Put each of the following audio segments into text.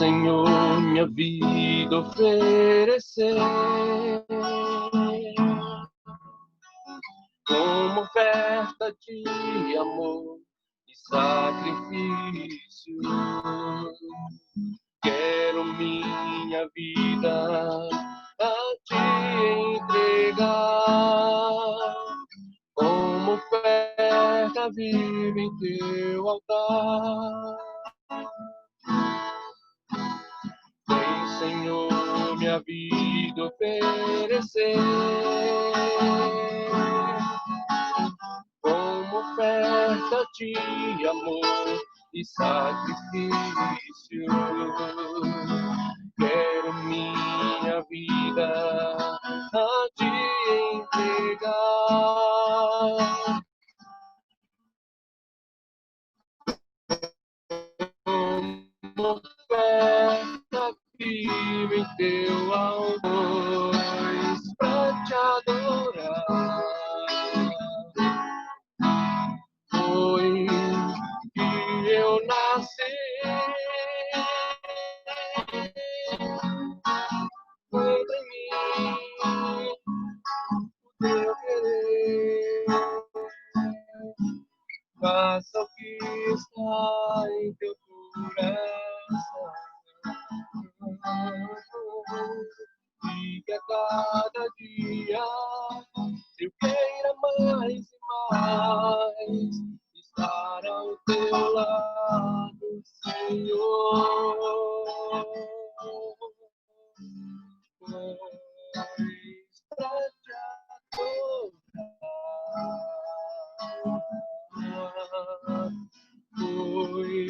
Senhor, minha vida oferecer como oferta de amor e sacrifício. Quero minha vida a te entregar como oferta viva em teu altar. Vem, Senhor, minha vida oferecer como oferta de amor e sacrifício. Quero minha vida a te entregar como oferta viva em teu amor pra te adorar. Foi que eu nasci, foi em mim o teu querer. Faça o que está em teu coração e que a cada dia eu queira mais e mais estar ao teu lado, Senhor. Pois pra te adorar foi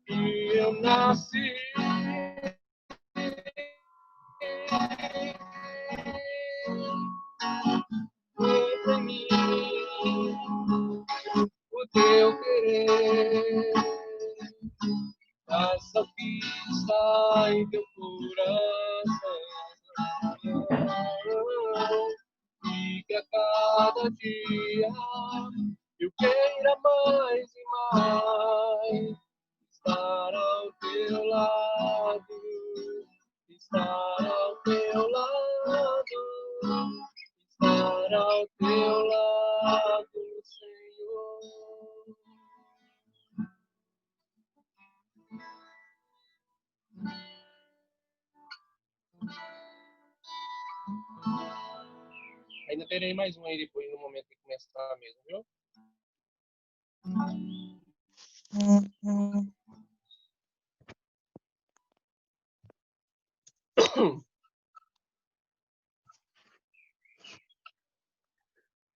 que eu nasci. Foi pra mim o teu querer. Faça o que está em teu coração e que a cada dia eu queira mais e mais estar ao teu lado, estar ao teu lado, estar ao teu lado, Senhor. Ainda terei mais um aí depois, no momento que começar mesmo, viu?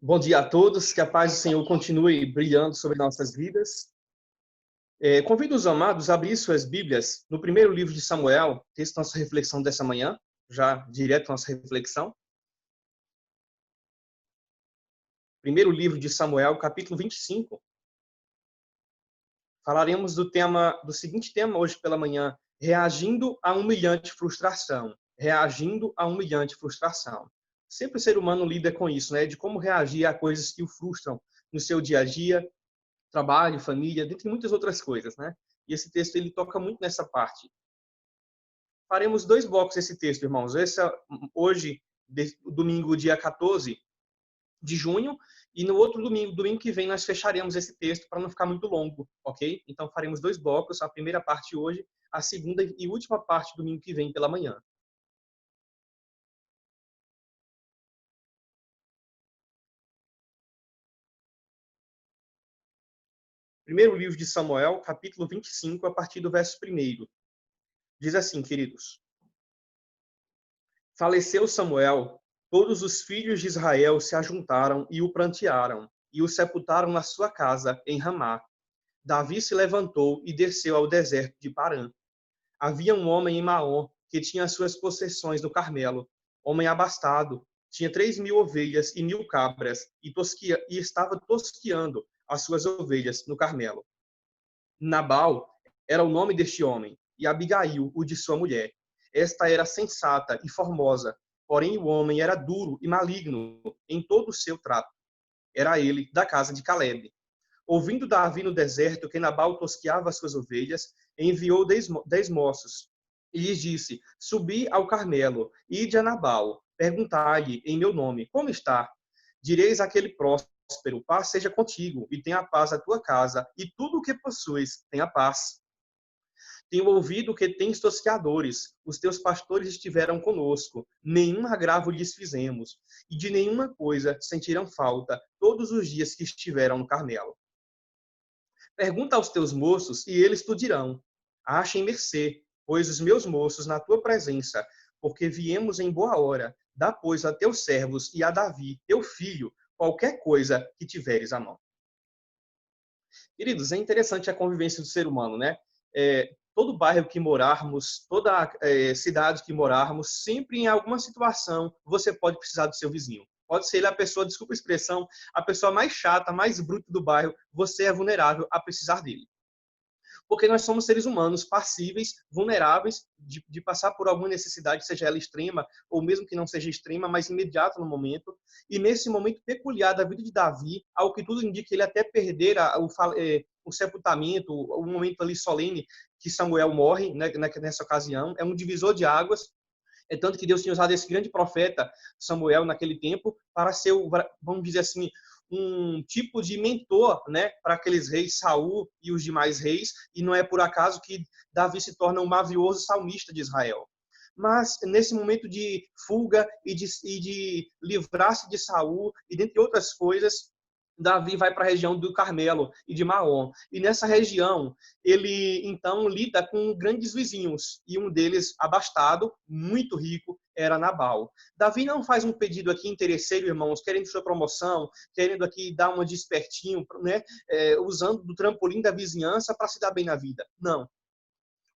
Bom dia a todos, que a paz do Senhor continue brilhando sobre nossas vidas. Convido os amados a abrir suas Bíblias no primeiro livro de Samuel, texto da nossa reflexão dessa manhã, já direto à nossa reflexão. Primeiro livro de Samuel, capítulo 25. Falaremos do seguinte tema hoje pela manhã: reagindo a humilhante frustração. Reagindo a humilhante frustração. Sempre o ser humano lida com isso, né? De como reagir a coisas que o frustram no seu dia a dia, trabalho, família, dentre muitas outras coisas, né? E esse texto, ele toca muito nessa parte. Faremos 2 blocos desse texto, irmãos. Hoje, domingo, dia 14 de junho, e no outro domingo que vem, nós fecharemos esse texto para não ficar muito longo, ok? Então, faremos 2 blocos, a primeira parte hoje, a segunda e última parte domingo que vem pela manhã. Primeiro livro de Samuel, capítulo 25, a partir do verso 1. Diz assim, queridos: Faleceu Samuel, todos os filhos de Israel se ajuntaram e o prantearam, e o sepultaram na sua casa, em Ramá. Davi se levantou e desceu ao deserto de Parã. Havia um homem em Maom, que tinha as suas possessões no Carmelo, homem abastado, tinha 3.000 ovelhas e 1.000 cabras, e estava tosqueando as suas ovelhas no Carmelo. Nabal era o nome deste homem, e Abigail, o de sua mulher. Esta era sensata e formosa, porém o homem era duro e maligno em todo o seu trato. Era ele da casa de Calebe. Ouvindo Davi no deserto que Nabal tosqueava as suas ovelhas, enviou 10 moços e lhes disse: Subi ao Carmelo, ide a Nabal, perguntai-lhe em meu nome, como está? Direis àquele próspero, paz seja contigo, e tenha paz a tua casa, e tudo o que possuis, tenha paz. Tenho ouvido que tens tosqueadores, os teus pastores estiveram conosco, nenhum agravo lhes fizemos, e de nenhuma coisa sentiram falta todos os dias que estiveram no Carmelo. Pergunta aos teus moços, e eles te dirão: achem mercê, pois os meus moços na tua presença, porque viemos em boa hora. Dá, pois, a teus servos e a Davi, teu filho, qualquer coisa que tiveres à mão. Queridos, é interessante a convivência do ser humano, né? Todo bairro que morarmos, toda cidade que morarmos, sempre em alguma situação você pode precisar do seu vizinho. Pode ser ele a pessoa, desculpa a expressão, a pessoa mais chata, mais bruta do bairro, você é vulnerável a precisar dele. Porque nós somos seres humanos passíveis, vulneráveis de passar por alguma necessidade, seja ela extrema, ou mesmo que não seja extrema, mas imediata no momento. E nesse momento peculiar da vida de Davi, ao que tudo indica, ele até perdera o sepultamento, o momento ali solene que Samuel morre, né, nessa ocasião, é um divisor de águas. É tanto que Deus tinha usado esse grande profeta, Samuel, naquele tempo, para ser, vamos dizer assim, um tipo de mentor, né, para aqueles reis, Saul e os demais reis, e não é por acaso que Davi se torna um mavioso salmista de Israel. Mas nesse momento de fuga e de livrar-se de Saul, e dentre outras coisas, Davi vai para a região do Carmelo e de Maom. E nessa região, ele então lida com grandes vizinhos. E um deles, abastado, muito rico, era Nabal. Davi não faz um pedido aqui interesseiro, irmãos, querendo sua promoção, querendo aqui dar uma de espertinho, né? Usando do trampolim da vizinhança para se dar bem na vida. Não.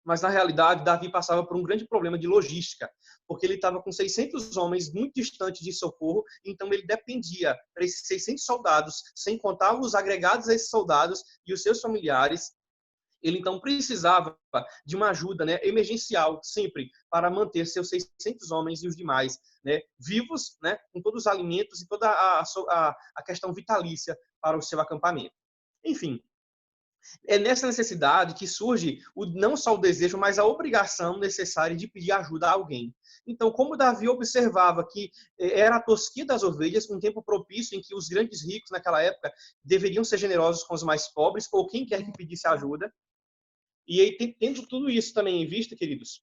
Mas, na realidade, Davi passava por um grande problema de logística, porque ele estava com 600 homens muito distantes de socorro, então ele dependia para esses 600 soldados, sem contar os agregados a esses soldados e os seus familiares, ele então precisava de uma ajuda, né, emergencial, sempre, para manter seus 600 homens e os demais, né, vivos, né, com todos os alimentos e toda a questão vitalícia para o seu acampamento. Enfim, é nessa necessidade que surge não só o desejo, mas a obrigação necessária de pedir ajuda a alguém. Então, como Davi observava que era a tosquia das ovelhas, um tempo propício em que os grandes ricos naquela época deveriam ser generosos com os mais pobres, ou quem quer que pedisse ajuda, e aí, tendo tudo isso também em vista, queridos,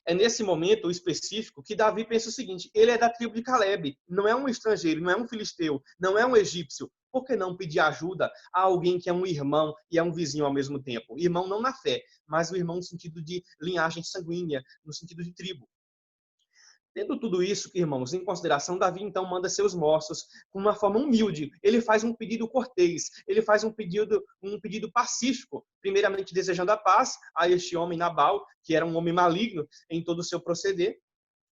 é nesse momento específico que Davi pensa o seguinte: ele é da tribo de Caleb, não é um estrangeiro, não é um filisteu, não é um egípcio. Por que não pedir ajuda a alguém que é um irmão e é um vizinho ao mesmo tempo? Irmão não na fé, mas o irmão no sentido de linhagem sanguínea, no sentido de tribo. Tendo tudo isso, irmãos, em consideração, Davi então manda seus moços com uma forma humilde. Ele faz um pedido cortês, ele faz um pedido pacífico, primeiramente desejando a paz a este homem Nabal, que era um homem maligno em todo o seu proceder.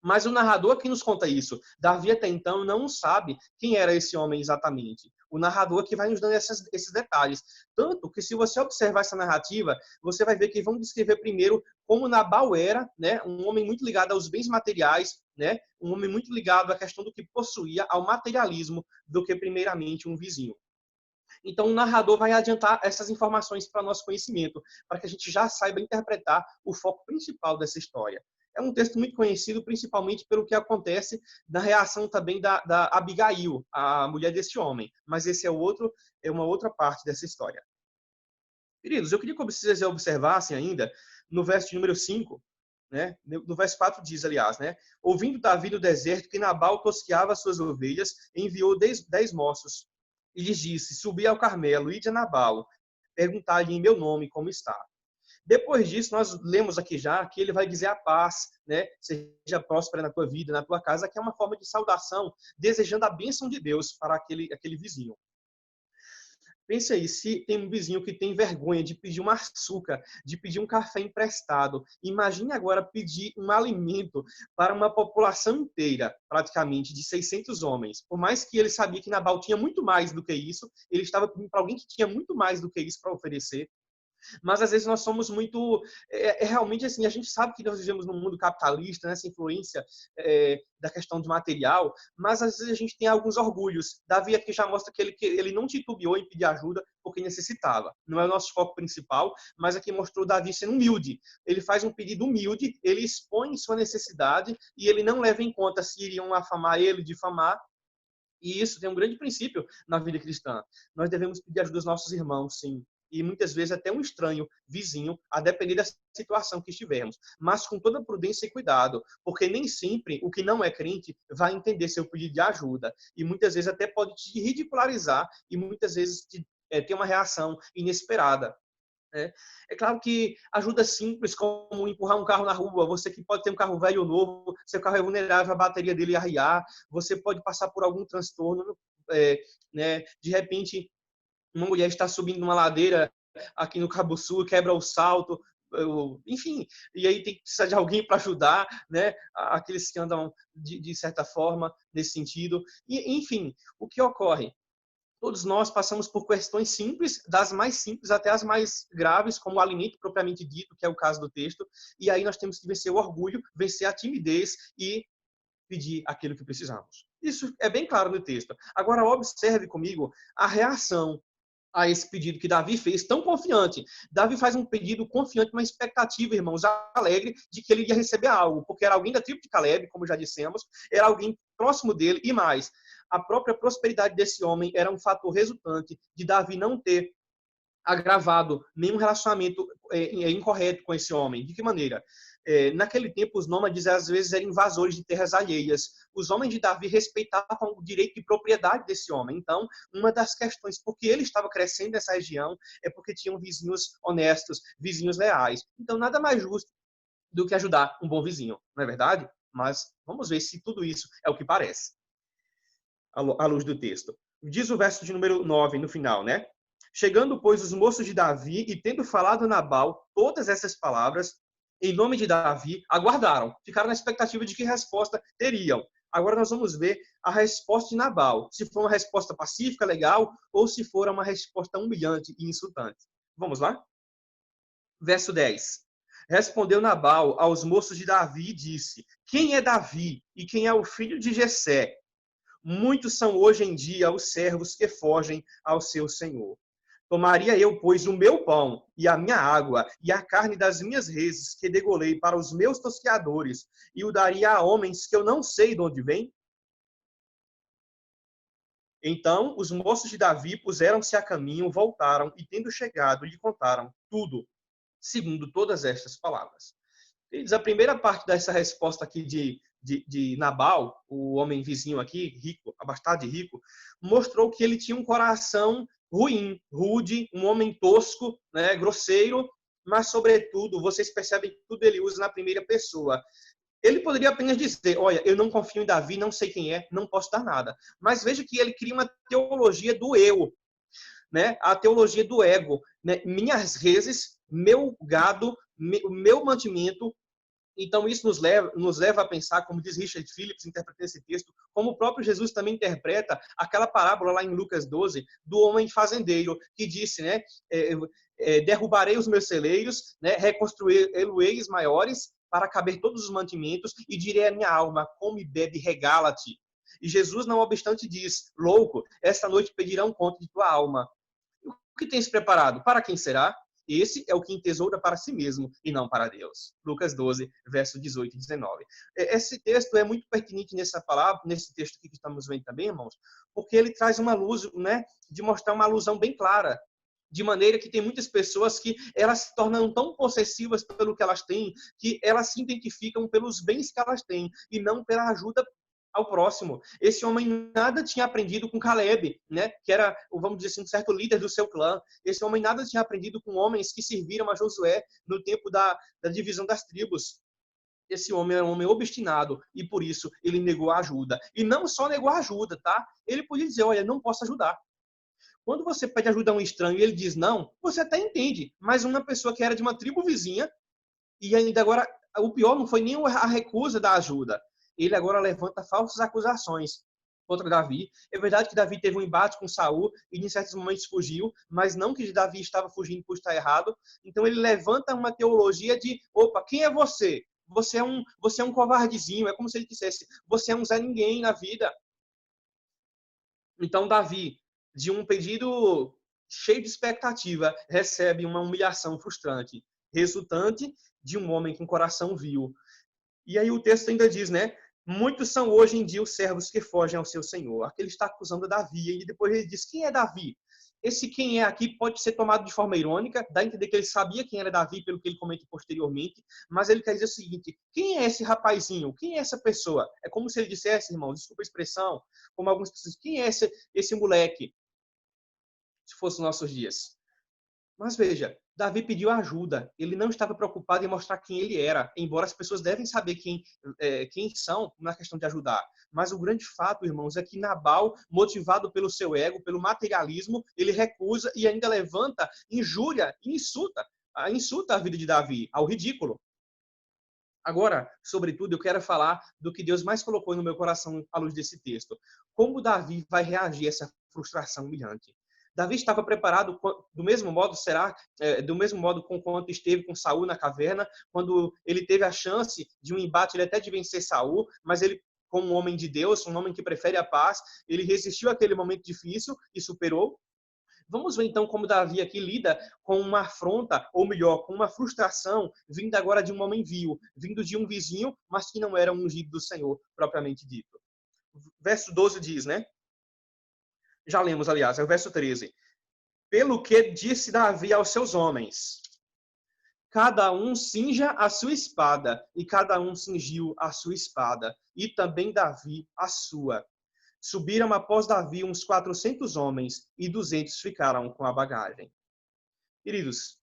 Mas o narrador que nos conta isso, Davi até então não sabe quem era esse homem exatamente. O narrador que vai nos dando esses detalhes. Tanto que, se você observar essa narrativa, você vai ver que vão descrever primeiro como Nabal era, né, um homem muito ligado aos bens materiais, né, um homem muito ligado à questão do que possuía, ao materialismo, do que primeiramente um vizinho. Então, o narrador vai adiantar essas informações para nosso conhecimento, para que a gente já saiba interpretar o foco principal dessa história. É um texto muito conhecido, principalmente pelo que acontece na reação também da Abigail, a mulher desse homem. Mas esse é uma outra parte dessa história. Queridos, eu queria que vocês observassem ainda no verso de número 5, né? No verso 4 diz, aliás, né? Ouvindo Davi no deserto que Nabal tosqueava suas ovelhas, enviou 10 moços e lhes disse: subi ao Carmelo, ide a Nabal, perguntai-lhe em meu nome como está. Depois disso, nós lemos aqui já que ele vai dizer a paz, né? Seja próspera na tua vida, na tua casa, que é uma forma de saudação, desejando a bênção de Deus para aquele vizinho. Pense aí, se tem um vizinho que tem vergonha de pedir um açúcar, de pedir um café emprestado, imagine agora pedir um alimento para uma população inteira, praticamente, de 600 homens. Por mais que ele sabia que Nabal tinha muito mais do que isso, ele estava pedindo para alguém que tinha muito mais do que isso para oferecer. Mas às vezes nós somos muito realmente assim, a gente sabe que nós vivemos num mundo capitalista, né, essa influência da questão do material, mas às vezes a gente tem alguns orgulhos. Davi aqui já mostra que ele não titubeou em pedir ajuda porque necessitava. Não é o nosso foco principal, mas aqui mostrou Davi sendo humilde. Ele faz um pedido humilde, ele expõe sua necessidade e ele não leva em conta se iriam afamar ele, difamar. E isso tem um grande princípio na vida cristã. Nós devemos pedir ajuda aos nossos irmãos, sim. E muitas vezes até um estranho, vizinho, a depender da situação que estivermos. Mas com toda prudência e cuidado, porque nem sempre o que não é crente vai entender seu pedido de ajuda. E muitas vezes até pode te ridicularizar e muitas vezes ter uma reação inesperada. É claro que ajuda simples, como empurrar um carro na rua. Você que pode ter um carro velho ou novo, seu carro é vulnerável, a bateria dele arriar, você pode passar por algum transtorno. Né? De repente, uma mulher está subindo uma ladeira aqui no Cabo Sul, quebra o salto, enfim, e aí tem que precisar de alguém para ajudar, né? Aqueles que andam de certa forma nesse sentido. E, enfim, o que ocorre? Todos nós passamos por questões simples, das mais simples até as mais graves, como o alimento propriamente dito, que é o caso do texto, e aí nós temos que vencer o orgulho, vencer a timidez e pedir aquilo que precisamos. Isso é bem claro no texto. Agora, observe comigo a reação a esse pedido que Davi fez, tão confiante. Davi faz um pedido confiante, uma expectativa, irmãos, alegre de que ele iria receber algo, porque era alguém da tribo de Caleb, como já dissemos, era alguém próximo dele e mais. A própria prosperidade desse homem era um fator resultante de Davi não ter agravado nenhum relacionamento incorreto com esse homem. De que maneira? Naquele tempo, os nômades às vezes eram invasores de terras alheias. Os homens de Davi respeitavam o direito de propriedade desse homem. Então, uma das questões por que ele estava crescendo nessa região é porque tinham vizinhos honestos, vizinhos leais. Então, nada mais justo do que ajudar um bom vizinho, não é verdade? Mas vamos ver se tudo isso é o que parece, à luz do texto. Diz o verso de número 9 no final, né? Chegando, pois, os moços de Davi e tendo falado a Nabal todas essas palavras, em nome de Davi, aguardaram. Ficaram na expectativa de que resposta teriam. Agora nós vamos ver a resposta de Nabal. Se for uma resposta pacífica, legal, ou se for uma resposta humilhante e insultante. Vamos lá? Verso 10. Respondeu Nabal aos moços de Davi e disse: quem é Davi e quem é o filho de Jessé? Muitos são hoje em dia os servos que fogem ao seu senhor. Tomaria eu, pois, o meu pão e a minha água e a carne das minhas reses que degolei para os meus tosqueadores e o daria a homens que eu não sei de onde vêm? Então os moços de Davi puseram-se a caminho, voltaram e, tendo chegado, lhe contaram tudo, segundo todas estas palavras. Eles, a primeira parte dessa resposta aqui de Nabal, o homem vizinho aqui, rico, abastado de rico, mostrou que ele tinha um coração ruim, rude, um homem tosco, né, grosseiro, mas, sobretudo, vocês percebem que tudo ele usa na primeira pessoa. Ele poderia apenas dizer, olha, eu não confio em Davi, não sei quem é, não posso dar nada. Mas veja que ele cria uma teologia do eu, né? A teologia do ego. Né? Minhas reses, meu gado, meu mantimento. Então, isso nos leva a pensar, como diz Richard Phillips, interpretando esse texto, como o próprio Jesus também interpreta aquela parábola lá em Lucas 12, do homem fazendeiro, que disse, né, derrubarei os meus celeiros, né, reconstruí-los maiores, para caber todos os mantimentos, e direi à minha alma, come, bebe, regala-te. E Jesus, não obstante, diz, louco, esta noite pedirão conta de tua alma. O que tens preparado? Para quem será? Esse é o que entesoura para si mesmo e não para Deus. Lucas 12, verso 18 e 19. Esse texto é muito pertinente nessa palavra, nesse texto que estamos vendo também, irmãos, porque ele traz uma luz, né, de mostrar uma alusão bem clara. De maneira que tem muitas pessoas que elas se tornam tão possessivas pelo que elas têm, que elas se identificam pelos bens que elas têm e não pela ajuda ao próximo. Esse homem nada tinha aprendido com Caleb, né? Que era, vamos dizer assim, um certo líder do seu clã. Esse homem nada tinha aprendido com homens que serviram a Josué no tempo da divisão das tribos. Esse homem era um homem obstinado e, por isso, ele negou a ajuda. E não só negou a ajuda, tá? Ele podia dizer, olha, não posso ajudar. Quando você pede ajuda a um estranho e ele diz não, você até entende. Mas uma pessoa que era de uma tribo vizinha, e ainda agora, o pior não foi nem a recusa da ajuda. Ele agora levanta falsas acusações. contra Davi. É verdade que Davi teve um embate com Saul e em certos momentos fugiu, mas não que Davi estava fugindo por estar errado. Então ele levanta uma teologia de, opa, quem é você? Você é um covardezinho. É como se ele dissesse, você é um Zé Ninguém na vida. Então Davi, de um pedido cheio de expectativa, recebe uma humilhação frustrante, resultante de um homem com coração vil. E aí o texto ainda diz, né? Muitos são hoje em dia os servos que fogem ao seu senhor. Aqui ele está acusando Davi, e depois ele diz, quem é Davi? Esse quem é aqui pode ser tomado de forma irônica, dá a entender que ele sabia quem era Davi, pelo que ele comenta posteriormente, mas ele quer dizer o seguinte, quem é esse rapazinho? Quem é essa pessoa? É como se ele dissesse, irmão, desculpa a expressão, como algumas pessoas, quem é esse moleque? Se fosse nos nossos dias. Mas veja, Davi pediu ajuda. Ele não estava preocupado em mostrar quem ele era, embora as pessoas devem saber quem são na questão de ajudar. Mas o grande fato, irmãos, é que Nabal, motivado pelo seu ego, pelo materialismo, ele recusa e ainda levanta injúria e insulta a vida de Davi, ao ridículo. Agora, sobretudo, eu quero falar do que Deus mais colocou no meu coração à luz desse texto. Como Davi vai reagir a essa frustração humilhante? Davi estava preparado do mesmo modo, do mesmo modo com quanto esteve com Saul na caverna, quando ele teve a chance de um embate, ele até de vencer Saul, mas ele, como um homem de Deus, um homem que prefere a paz, ele resistiu àquele momento difícil e superou. Vamos ver então como Davi aqui lida com uma afronta, ou melhor, com uma frustração vinda agora de um homem vil, vindo de um vizinho, mas que não era um ungido do Senhor, propriamente dito. Verso 12 diz, né? Já lemos, aliás, é o verso 13. Pelo que disse Davi aos seus homens, cada um cinja a sua espada, e cada um cingiu a sua espada, e também Davi a sua. Subiram após Davi uns 400 homens, e 200 ficaram com a bagagem. Queridos,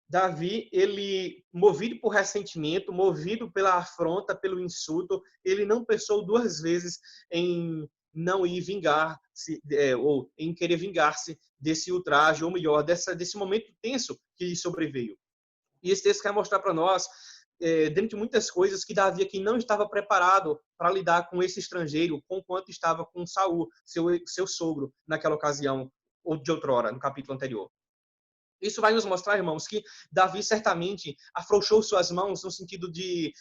Davi, ele, movido por ressentimento, movido pela afronta, pelo insulto, ele não pensou duas vezes em não ir vingar-se, ou em querer vingar-se desse ultraje, ou melhor, desse momento tenso que lhe sobreveio. E esse texto quer mostrar para nós, dentre de muitas coisas, que Davi aqui não estava preparado para lidar com esse estrangeiro, com quanto estava com Saul, seu sogro, naquela ocasião, ou de outrora, no capítulo anterior. Isso vai nos mostrar, irmãos, que Davi certamente afrouxou suas mãos no sentido de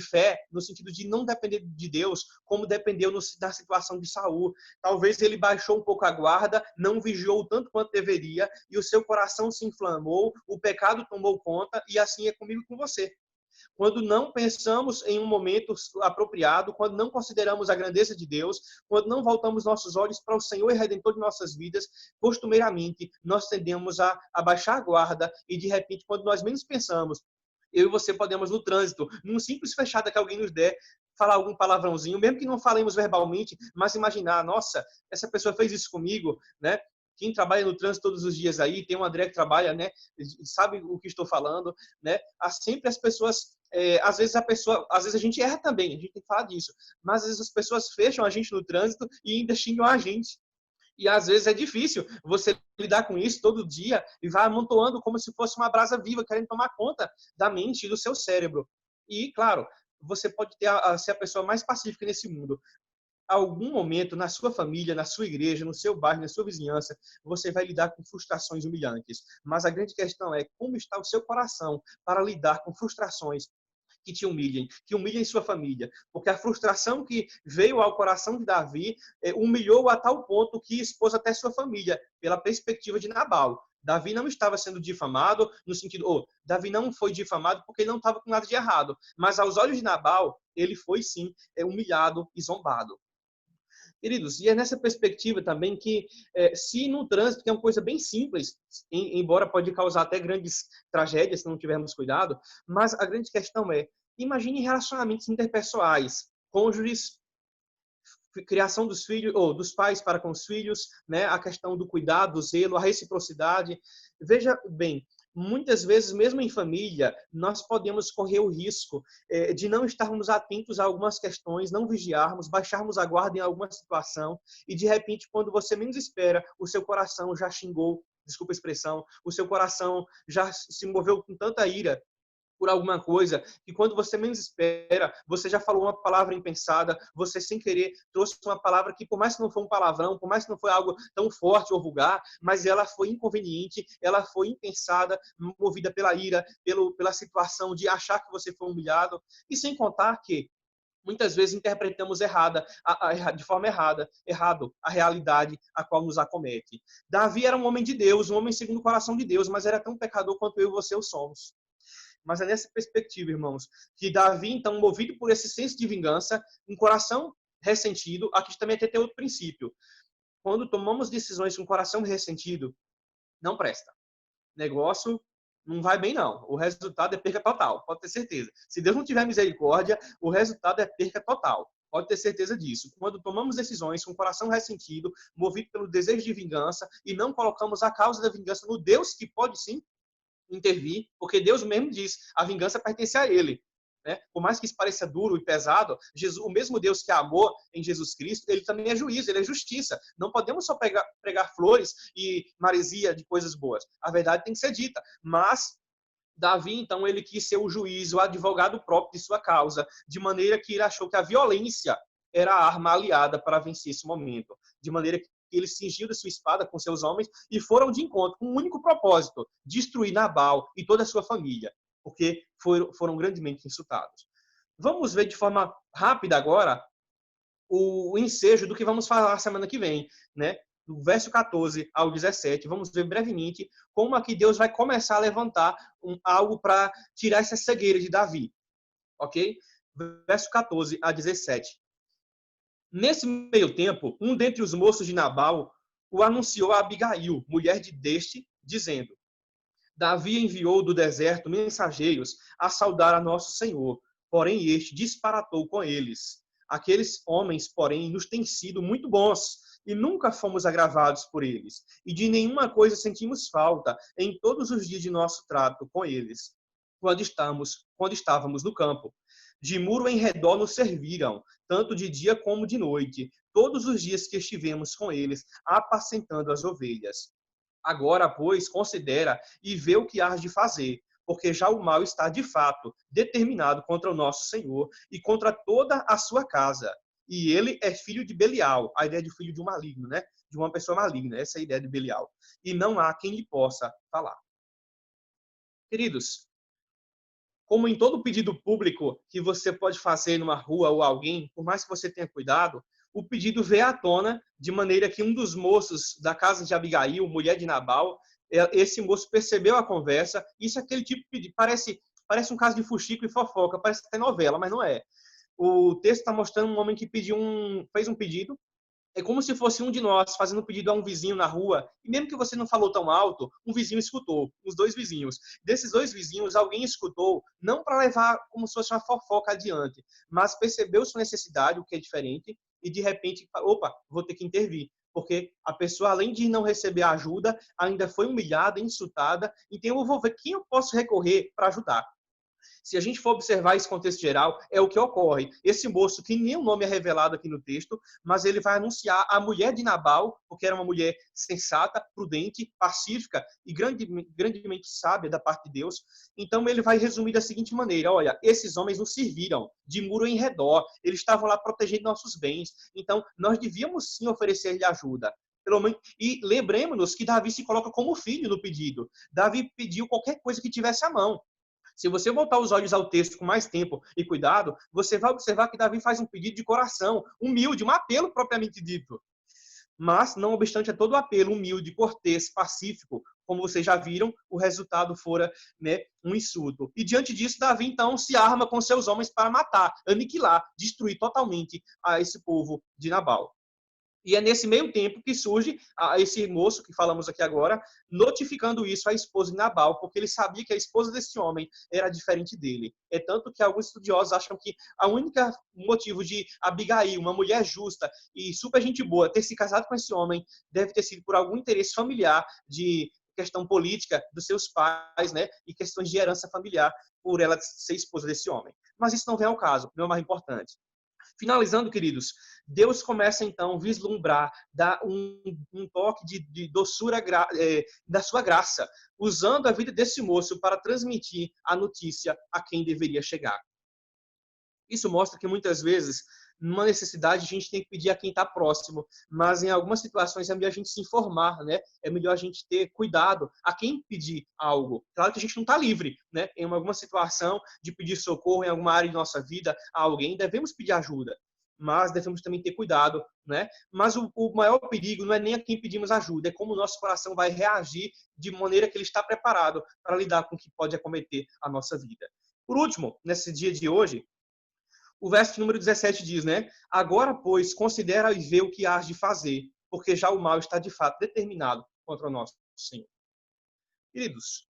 fé, no sentido de não depender de Deus, como dependeu da situação de Saul. Talvez ele baixou um pouco a guarda, não vigiou tanto quanto deveria, e o seu coração se inflamou, o pecado tomou conta, e assim é comigo e com você. Quando não pensamos em um momento apropriado, quando não consideramos a grandeza de Deus, quando não voltamos nossos olhos para o Senhor e Redentor de nossas vidas, costumeiramente nós tendemos a baixar a guarda e, de repente, quando nós menos pensamos, eu e você podemos, no trânsito, num simples fechada que alguém nos der, falar algum palavrãozinho, mesmo que não falemos verbalmente, mas imaginar, nossa, essa pessoa fez isso comigo, né? Quem trabalha no trânsito todos os dias aí, tem o André que trabalha, né? Sabe o que estou falando, né? Há sempre as pessoas, às vezes a gente erra também, a gente tem que falar disso, mas às vezes as pessoas fecham a gente no trânsito e ainda xingam a gente. E às vezes é difícil você lidar com isso todo dia e vai amontoando como se fosse uma brasa viva, querendo tomar conta da mente e do seu cérebro. E, claro, você pode ser a pessoa mais pacífica nesse mundo. Algum momento na sua família, na sua igreja, no seu bairro, na sua vizinhança, você vai lidar com frustrações humilhantes. Mas a grande questão é como está o seu coração para lidar com frustrações que te humilhem, que humilhem sua família. Porque a frustração que veio ao coração de Davi humilhou a tal ponto que expôs até sua família, pela perspectiva de Nabal. Davi não estava sendo difamado no sentido, Davi não foi difamado porque ele não estava com nada de errado, mas aos olhos de Nabal, ele foi sim humilhado e zombado. Queridos, e é nessa perspectiva também que, se no trânsito, que é uma coisa bem simples, embora pode causar até grandes tragédias se não tivermos cuidado, mas a grande questão é, imagine relacionamentos interpessoais, cônjuges, criação dos filhos, ou dos pais para com os filhos, né? A questão do cuidado, do zelo, a reciprocidade. Veja bem, muitas vezes, mesmo em família, nós podemos correr o risco de não estarmos atentos a algumas questões, não vigiarmos, baixarmos a guarda em alguma situação e, de repente, quando você menos espera, o seu coração já xingou, desculpa a expressão, o seu coração já se moveu com tanta ira por alguma coisa que quando você menos espera, você já falou uma palavra impensada, você sem querer trouxe uma palavra que por mais que não foi um palavrão, por mais que não foi algo tão forte ou vulgar, mas ela foi inconveniente, ela foi impensada, movida pela ira, pela situação de achar que você foi humilhado, e sem contar que muitas vezes interpretamos de forma errado a realidade a qual nos acomete. Davi era um homem de Deus, um homem segundo o coração de Deus, mas era tão pecador quanto eu e você o somos. Mas é nessa perspectiva, irmãos, que Davi, então, movido por esse senso de vingança, um coração ressentido, aqui também tem outro princípio. Quando tomamos decisões com o coração ressentido, não presta. Negócio não vai bem, não. O resultado é perca total, pode ter certeza. Se Deus não tiver misericórdia, o resultado é perca total. Pode ter certeza disso. Quando tomamos decisões com o coração ressentido, movido pelo desejo de vingança, e não colocamos a causa da vingança no Deus que pode sim intervir, porque Deus mesmo diz, a vingança pertence a Ele. Né? Por mais que isso pareça duro e pesado, Jesus, o mesmo Deus que amou em Jesus Cristo, Ele também é juízo, Ele é justiça. Não podemos só pregar flores e maresia de coisas boas. A verdade tem que ser dita. Mas Davi, então, ele quis ser o juiz, o advogado próprio de sua causa, de maneira que ele achou que a violência era a arma aliada para vencer esse momento. De maneira que ele cingiu da sua espada com seus homens e foram de encontro com um único propósito: destruir Nabal e toda a sua família, porque foram grandemente insultados. Vamos ver de forma rápida agora o ensejo do que vamos falar semana que vem, né? Do verso 14 ao 17, vamos ver brevemente como aqui Deus vai começar a levantar algo para tirar essa cegueira de Davi, ok? Verso 14 a 17. Nesse meio tempo, um dentre os moços de Nabal o anunciou a Abigail, mulher deste, dizendo: Davi enviou do deserto mensageiros a saudar a nosso Senhor, porém este disparatou com eles. Aqueles homens, porém, nos têm sido muito bons e nunca fomos agravados por eles, e de nenhuma coisa sentimos falta em todos os dias de nosso trato com eles, quando estávamos no campo. De muro em redor nos serviram, tanto de dia como de noite, todos os dias que estivemos com eles, apacentando as ovelhas. Agora, pois, considera e vê o que hás de fazer, porque já o mal está de fato determinado contra o nosso Senhor e contra toda a sua casa. E ele é filho de Belial, a ideia de filho de um maligno, né? De uma pessoa maligna, essa é a ideia de Belial. E não há quem lhe possa falar. Queridos, como em todo pedido público que você pode fazer numa rua ou alguém, por mais que você tenha cuidado, o pedido veio à tona de maneira que um dos moços da casa de Abigail, mulher de Nabal, esse moço percebeu a conversa. Isso é aquele tipo de pedido, parece um caso de fuxico e fofoca, parece até novela, mas não é. O texto está mostrando um homem que fez um pedido. É como se fosse um de nós fazendo um pedido a um vizinho na rua, e mesmo que você não falou tão alto, um vizinho escutou, os dois vizinhos. Desses dois vizinhos, alguém escutou, não para levar como se fosse uma fofoca adiante, mas percebeu sua necessidade, o que é diferente, e de repente, opa, vou ter que intervir. Porque a pessoa, além de não receber ajuda, ainda foi humilhada, insultada, então eu vou ver quem eu posso recorrer para ajudar. Se a gente for observar esse contexto geral, é o que ocorre. Esse moço, que nem o nome é revelado aqui no texto, mas ele vai anunciar a mulher de Nabal, porque era uma mulher sensata, prudente, pacífica e grandemente sábia da parte de Deus. Então ele vai resumir da seguinte maneira: olha, esses homens nos serviram de muro em redor, eles estavam lá protegendo nossos bens, então nós devíamos sim oferecer-lhe ajuda. E lembremos-nos que Davi se coloca como filho no pedido. Davi pediu qualquer coisa que tivesse à mão. Se você voltar os olhos ao texto com mais tempo e cuidado, você vai observar que Davi faz um pedido de coração, humilde, um apelo propriamente dito. Mas, não obstante a todo o apelo humilde, cortês, pacífico, como vocês já viram, o resultado fora, né, um insulto. E diante disso, Davi então se arma com seus homens para matar, aniquilar, destruir totalmente a esse povo de Nabal. E é nesse meio tempo que surge esse moço que falamos aqui agora, notificando isso à esposa de Nabal, porque ele sabia que a esposa desse homem era diferente dele. É tanto que alguns estudiosos acham que a única motivo de Abigail, uma mulher justa e super gente boa, ter se casado com esse homem, deve ter sido por algum interesse familiar, de questão política dos seus pais, né, e questões de herança familiar, por ela ser esposa desse homem. Mas isso não vem ao caso, não é o mais importante. Finalizando, queridos, Deus começa então a vislumbrar, dar um toque de doçura da sua graça, usando a vida desse moço para transmitir a notícia a quem deveria chegar. Isso mostra que muitas vezes, numa necessidade, a gente tem que pedir a quem está próximo, mas em algumas situações é melhor a gente se informar, né? É melhor a gente ter cuidado a quem pedir algo. Claro que a gente não está livre, né? Em alguma situação de pedir socorro em alguma área de nossa vida a alguém, devemos pedir ajuda, mas devemos também ter cuidado, né? Mas o maior perigo não é nem a quem pedimos ajuda, é como o nosso coração vai reagir de maneira que ele está preparado para lidar com o que pode acometer a nossa vida. Por último, nesse dia de hoje, o verso número 17 diz, né? Agora, pois, considera e vê o que hás de fazer, porque já o mal está de fato determinado contra o nosso Senhor. Queridos,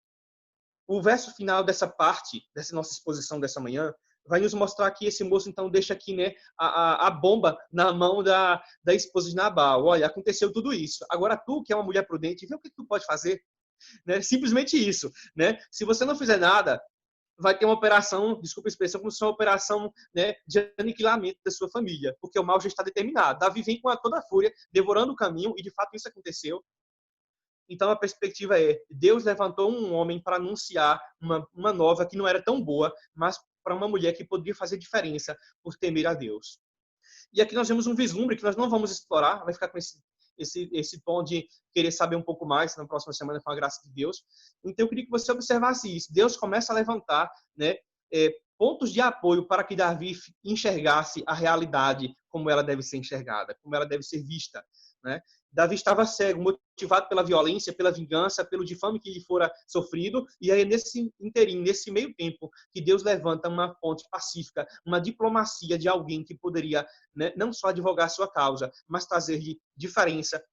o verso final dessa parte, dessa nossa exposição dessa manhã, vai nos mostrar que esse moço, então, deixa aqui, né, a bomba na mão da esposa de Nabal. Olha, aconteceu tudo isso. Agora, tu, que é uma mulher prudente, vê o que tu pode fazer. Né? Simplesmente isso. Né? Se você não fizer nada, vai ter uma operação, desculpa a expressão, como se fosse uma operação, né, de aniquilamento da sua família, porque o mal já está determinado. Davi vem com toda a fúria, devorando o caminho, e de fato isso aconteceu. Então a perspectiva é, Deus levantou um homem para anunciar uma nova que não era tão boa, mas para uma mulher que poderia fazer diferença por temer a Deus. E aqui nós vemos um vislumbre que nós não vamos explorar, vai ficar com esse tom de querer saber um pouco mais na próxima semana com a graça de Deus. Então eu queria que você observasse isso. Deus começa a levantar, né, pontos de apoio para que Davi enxergasse a realidade como ela deve ser enxergada, como ela deve ser vista, né? Davi estava cego, motivado pela violência, pela vingança, pelo difame que lhe fora sofrido, e aí nesse interim, nesse meio tempo, que Deus levanta uma ponte pacífica, uma diplomacia de alguém que poderia, né, não só advogar sua causa, mas trazer-lhe diferença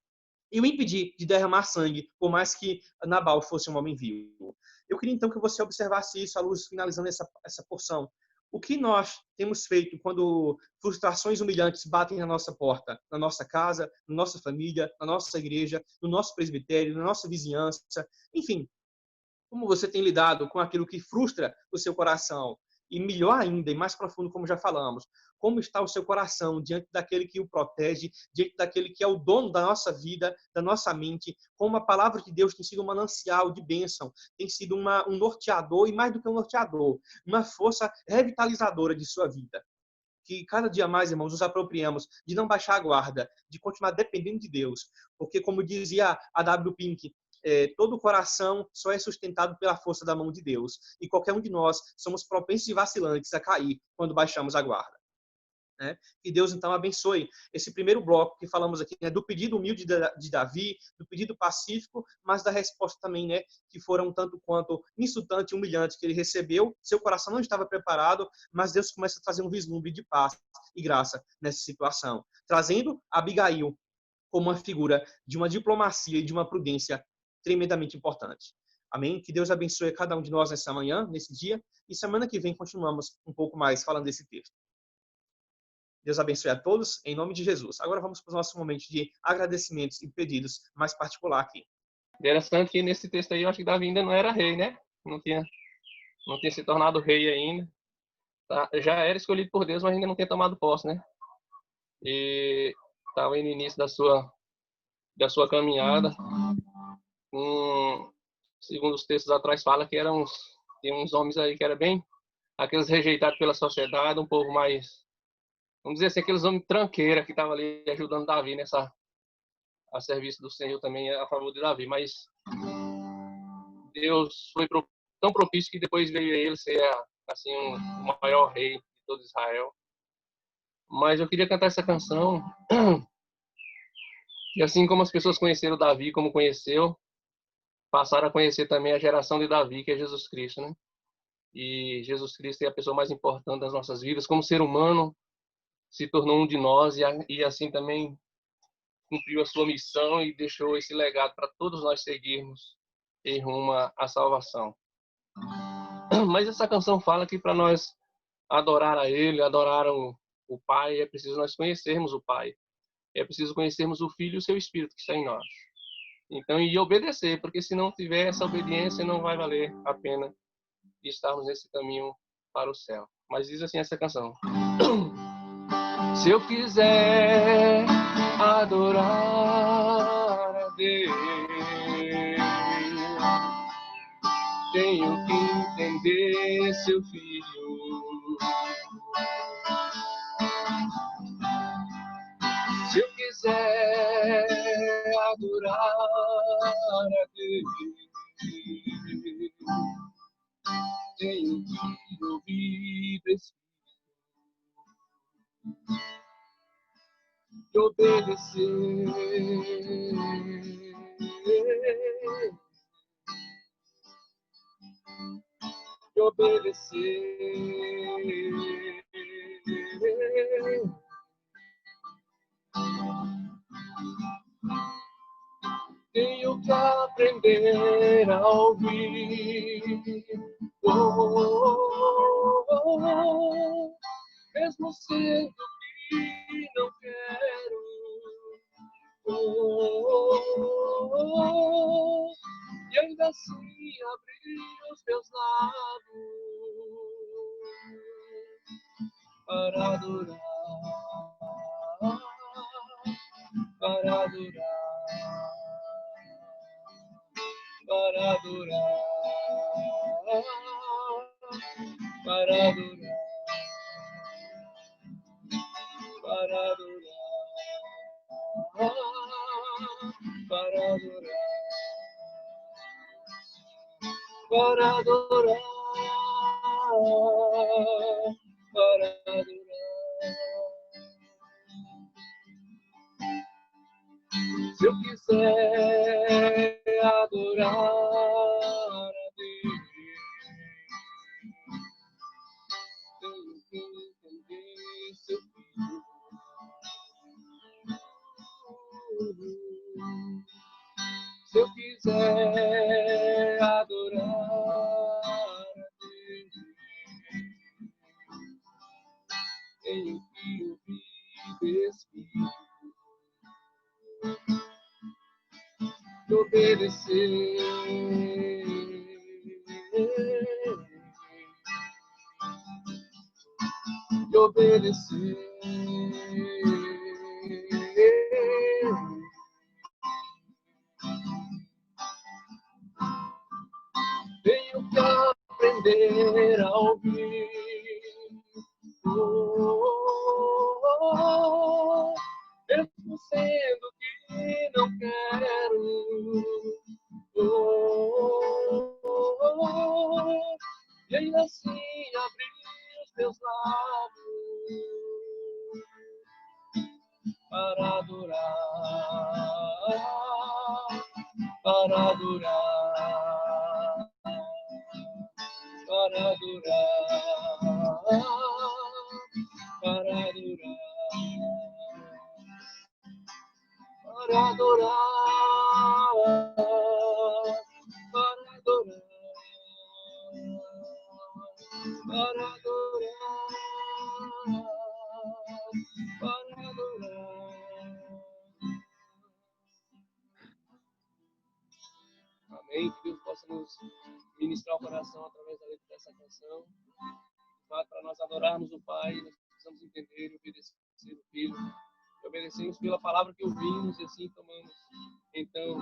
e o impedir de derramar sangue, por mais que Nabal fosse um homem vivo. Eu queria então que você observasse isso à luz, finalizando essa porção. O que nós temos feito quando frustrações humilhantes batem na nossa porta, na nossa casa, na nossa família, na nossa igreja, no nosso presbitério, na nossa vizinhança, enfim, como você tem lidado com aquilo que frustra o seu coração? E melhor ainda, e mais profundo, como já falamos, como está o seu coração diante daquele que o protege, diante daquele que é o dono da nossa vida, da nossa mente, como a palavra de Deus tem sido um manancial de bênção, tem sido um norteador, e mais do que um norteador, uma força revitalizadora de sua vida. Que cada dia mais, irmãos, nos apropriamos de não baixar a guarda, de continuar dependendo de Deus. Porque, como dizia a W. Pink, todo coração só é sustentado pela força da mão de Deus. E qualquer um de nós somos propensos e vacilantes a cair quando baixamos a guarda. Né? Que Deus, então, abençoe esse primeiro bloco que falamos aqui, né, do pedido humilde de Davi, do pedido pacífico, mas da resposta também, né, que foram um tanto quanto insultante e humilhante que ele recebeu. Seu coração não estava preparado, mas Deus começa a trazer um vislumbre de paz e graça nessa situação, trazendo Abigail como uma figura de uma diplomacia e de uma prudência tremendamente importante. Amém? Que Deus abençoe cada um de nós nessa manhã, nesse dia, e semana que vem continuamos um pouco mais falando desse texto. Deus abençoe a todos, em nome de Jesus. Agora vamos para o nosso momento de agradecimentos e pedidos mais particular aqui. Interessante que nesse texto aí, eu acho que Davi ainda não era rei, né? Não tinha se tornado rei ainda. Tá? Já era escolhido por Deus, mas ainda não tinha tomado posse, né? E estava no início da sua caminhada. Segundo os textos atrás, fala que tinha uns homens aí que eram bem aqueles rejeitados pela sociedade, um povo mais, vamos dizer assim, aqueles homens tranqueira que estavam ali ajudando Davi a serviço do Senhor também a favor de Davi, mas Deus foi tão propício que depois veio ele ser assim o maior rei de todo Israel. Mas eu queria cantar essa canção e assim como as pessoas conheceram Davi como conheceu, passaram a conhecer também a geração de Davi, que é Jesus Cristo, né? E Jesus Cristo é a pessoa mais importante das nossas vidas, como ser humano, se tornou um de nós e assim também cumpriu a sua missão e deixou esse legado para todos nós seguirmos em rumo à salvação. Mas essa canção fala que para nós adorar a Ele, adorar o Pai, é preciso nós conhecermos o Pai. É preciso conhecermos o Filho e o seu Espírito que está em nós. Então, e obedecer, porque se não tiver essa obediência, não vai valer a pena estarmos nesse caminho para o céu. Mas diz assim essa canção. Se eu quiser adorar a Deus, tenho que entender seu filho. Se eu quiser adorar a Deus, tenho que ouvir esse e obedecer. E obedecer. Tenho que aprender a ouvir. Mesmo sendo que não quero. E ainda assim abrir os meus lábios para adorar. Para adorar, para adorar, para adorar, para adorar, para adorar, para adorar, para adorar. Se eu quiser adorar a Deus, tenho que entender seu filho. Se eu quiser adorar a Deus, tenho que ouvir esse filho. E obedecer. E obedecer. Tenho que aprender a ouvir. Mesmo sendo que não quero. E ainda assim abrir os meus lábios para adorar, para adorar, para adorar, para adorar. Para adorar, para adorar, para adorar, para adorar. Amém. Que Deus possa nos ministrar o coração através da letra dessa canção. Para nós adorarmos o Pai, nós precisamos entender e obedecer o Filho. Obedecemos pela palavra que ouvimos e assim tomamos, então,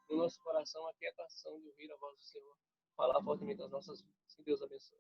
no nosso coração a quietação de ouvir a voz do Senhor falar fortemente as nossas vidas. Que Deus abençoe.